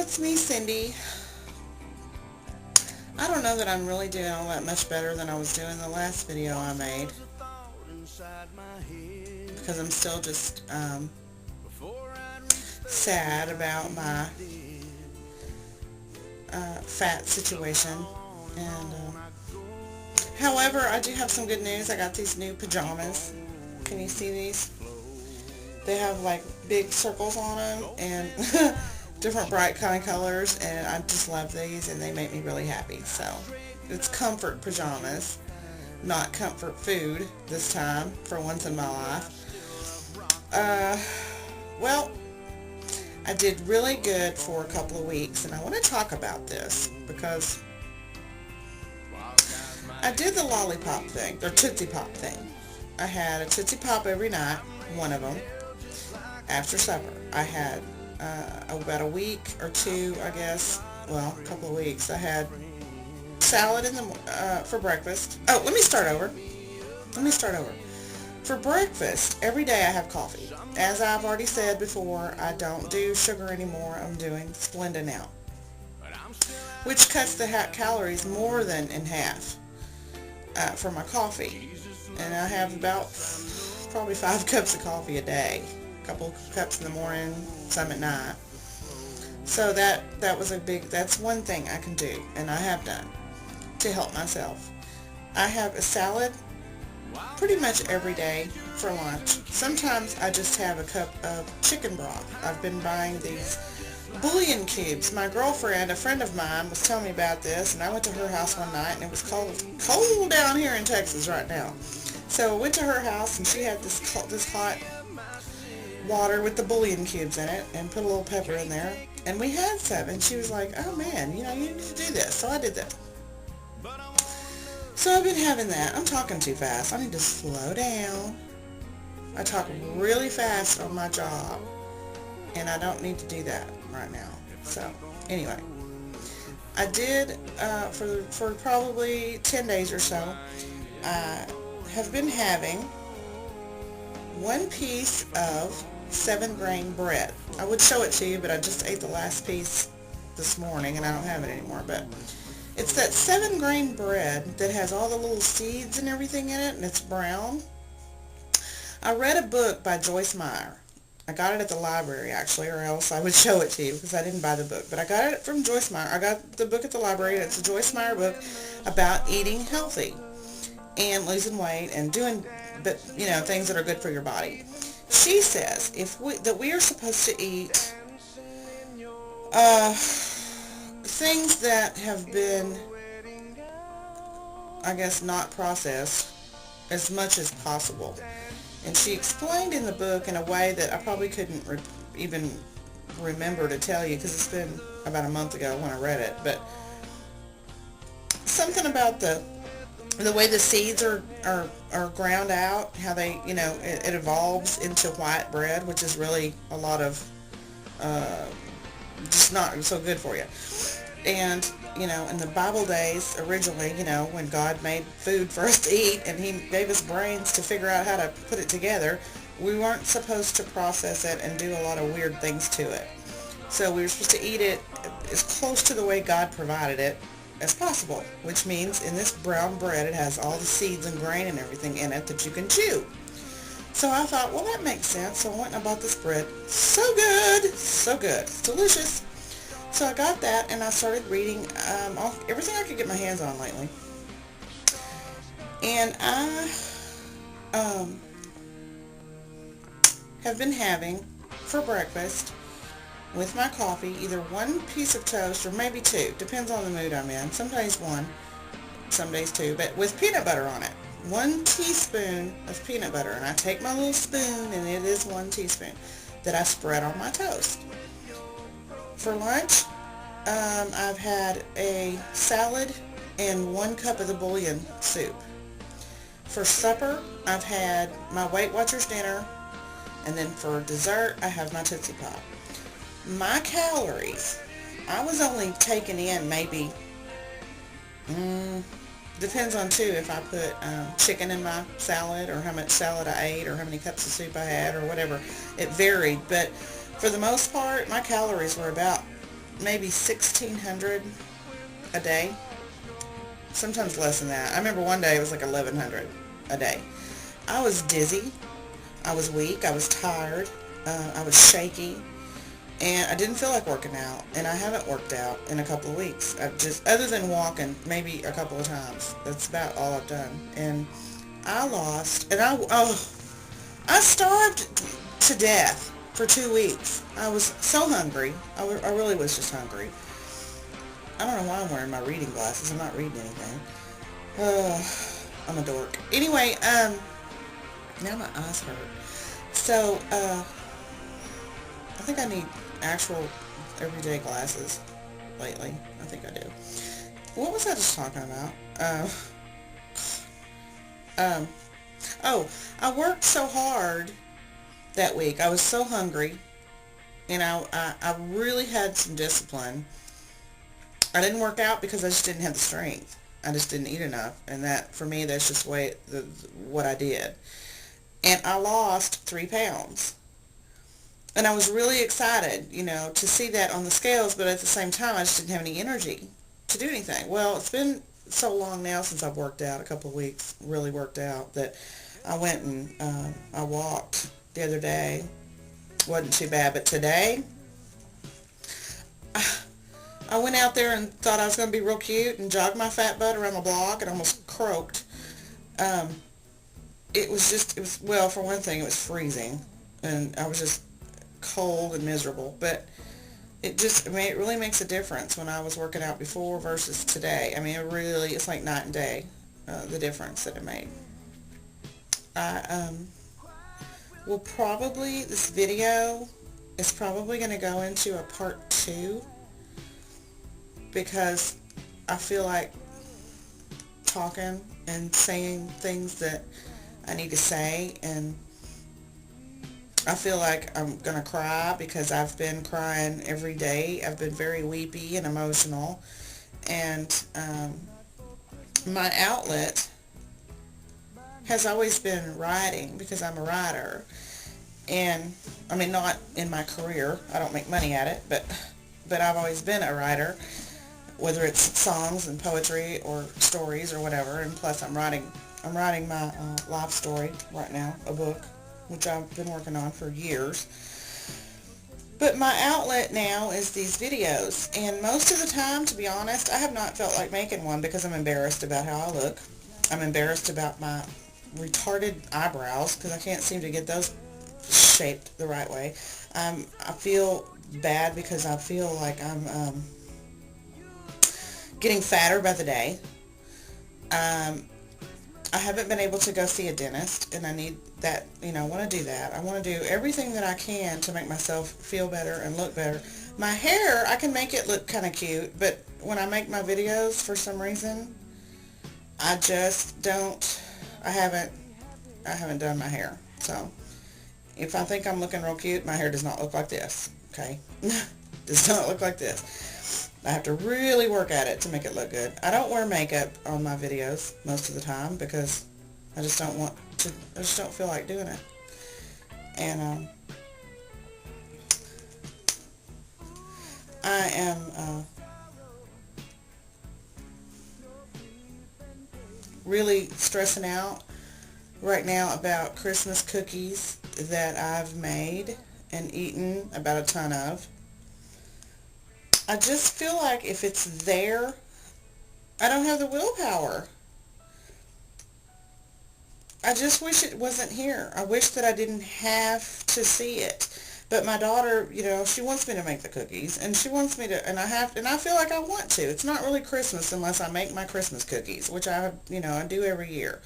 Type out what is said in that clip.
it's me, Cindy. I don't know that I'm really doing all that much better than I was doing the last video I made, because I'm still just sad about my fat situation. And however, I do have some good news. I got these new pajamas. Can you see these? They have like big circles on them and different bright kind of colors, and I just love these, and they make me really happy. So it's comfort pajamas, not comfort food this time, for once in my life. Well, I did really good for a couple of weeks, and I want to talk about this because I did the lollipop thing, or Tootsie Pop thing. I had a Tootsie Pop every night, one of them, after supper. I had about a week or two, I guess, well, a couple of weeks. I had salad for breakfast. Oh, let me start over. For breakfast, every day I have coffee. As I've already said before, I don't do sugar anymore. I'm doing Splenda now, which cuts the calories more than in half for my coffee. And I have about probably 5 cups of coffee a day. A couple cups in the morning, some at night. So that's one thing I can do, and I have done, to help myself. I have a salad pretty much every day for lunch. Sometimes I just have a cup of chicken broth. I've been buying these bouillon cubes. My girlfriend, a friend of mine, was telling me about this, and I went to her house one night, and it was cold down here in Texas right now. So I went to her house, and she had this hot water with the bouillon cubes in it, and put a little pepper in there, and we had some, and she was like, oh man, you need to do this. So I did that. So I've been having that. I'm talking too fast. I need to slow down. I talk really fast on my job, and I don't need to do that right now. So anyway, I did for probably 10 days or so, I have been having one piece of 7-grain bread. I would show it to you, but I just ate the last piece this morning, and I don't have it anymore. But it's that 7-grain bread that has all the little seeds and everything in it, and it's brown. I read a book by Joyce Meyer. I got it at the library, actually, or else I would show it to you, because I didn't buy the book. But I got it from Joyce Meyer. I got the book at the library, and it's a Joyce Meyer book about eating healthy and losing weight and doing, things that are good for your body. She says that we are supposed to eat things that have been, I guess, not processed as much as possible. And she explained in the book in a way that I probably couldn't even remember to tell you, because it's been about a month ago when I read it. But something about the way the seeds are ground out, how they, it evolves into white bread, which is really a lot of just not so good for you. And, in the Bible days, originally, when God made food for us to eat, and he gave us brains to figure out how to put it together, we weren't supposed to process it and do a lot of weird things to it. So we were supposed to eat it as close to the way God provided it as possible, which means in this brown bread, it has all the seeds and grain and everything in it that you can chew. So I thought, well, that makes sense. So I went and I bought this bread. So good. It's delicious. So I got that, and I started reading everything I could get my hands on lately. And I have been having for breakfast with my coffee either one piece of toast or maybe 2. Depends on the mood I'm in. Some days 1, some days 2, but with peanut butter on it. 1 teaspoon of peanut butter, and I take my little spoon, and it is 1 teaspoon that I spread on my toast. For lunch, I've had a salad and 1 cup of the bouillon soup. For supper, I've had my Weight Watchers dinner, and then for dessert, I have my Tootsie Pop. My calories, I was only taking in maybe, depends on too if I put chicken in my salad, or how much salad I ate, or how many cups of soup I had, or whatever. It varied, but for the most part, my calories were about maybe 1,600 a day. Sometimes less than that. I remember one day it was like 1,100 a day. I was dizzy. I was weak. I was tired. I was shaky. And I didn't feel like working out. And I haven't worked out in a couple of weeks. I've just, other than walking maybe a couple of times. That's about all I've done. And I lost, and I starved to death for 2 weeks. I was so hungry. I really was just hungry. I don't know why I'm wearing my reading glasses. I'm not reading anything. I'm a dork. Anyway, now my eyes hurt. So, I think I need actual everyday glasses lately. I think I do. What was I just talking about? Oh, I worked so hard that week. I was so hungry, and I really had some discipline. I didn't work out because I just didn't have the strength. I just didn't eat enough, and that, for me, that's just what I did. And I lost 3 pounds. And I was really excited, to see that on the scales, but at the same time, I just didn't have any energy to do anything. Well, it's been so long now since I've worked out, a couple of weeks, really worked out, that I went and I walked the other day. Wasn't too bad, but today, I went out there and thought I was going to be real cute and jogged my fat butt around the block and almost croaked. Well, for one thing, it was freezing, and I was just cold and miserable, but it really makes a difference when I was working out before versus today. I mean, it's like night and day, the difference that it made. This video is probably going to go into a part 2, because I feel like talking and saying things that I need to say, and I feel like I'm going to cry because I've been crying every day. I've been very weepy and emotional, and my outlet has always been writing, because I'm a writer. And I mean, not in my career, I don't make money at it, but I've always been a writer, whether it's songs and poetry or stories or whatever. And plus I'm writing my life story right now, a book, which I've been working on for years. But my outlet now is these videos, and most of the time, to be honest, I have not felt like making one because I'm embarrassed about how I look. I'm embarrassed about my retarded eyebrows because I can't seem to get those shaped the right way. I feel bad because I feel like I'm getting fatter by the day. I haven't been able to go see a dentist, and I need that, I want to do that. I want to do everything that I can to make myself feel better and look better. My hair, I can make it look kind of cute, but when I make my videos, for some reason, I just don't, I haven't done my hair. So, if I think I'm looking real cute, my hair does not look like this, okay? Does not look like this. I have to really work at it to make it look good. I don't wear makeup on my videos most of the time because I just don't want to, I just don't feel like doing it. And I am really stressing out right now about Christmas cookies that I've made and eaten about a ton of. I just feel like if it's there, I don't have the willpower. I just wish it wasn't here. I wish that I didn't have to see it. But my daughter, she wants me to make the cookies, and she wants me to, and I feel like I want to. It's not really Christmas unless I make my Christmas cookies, which I do every year.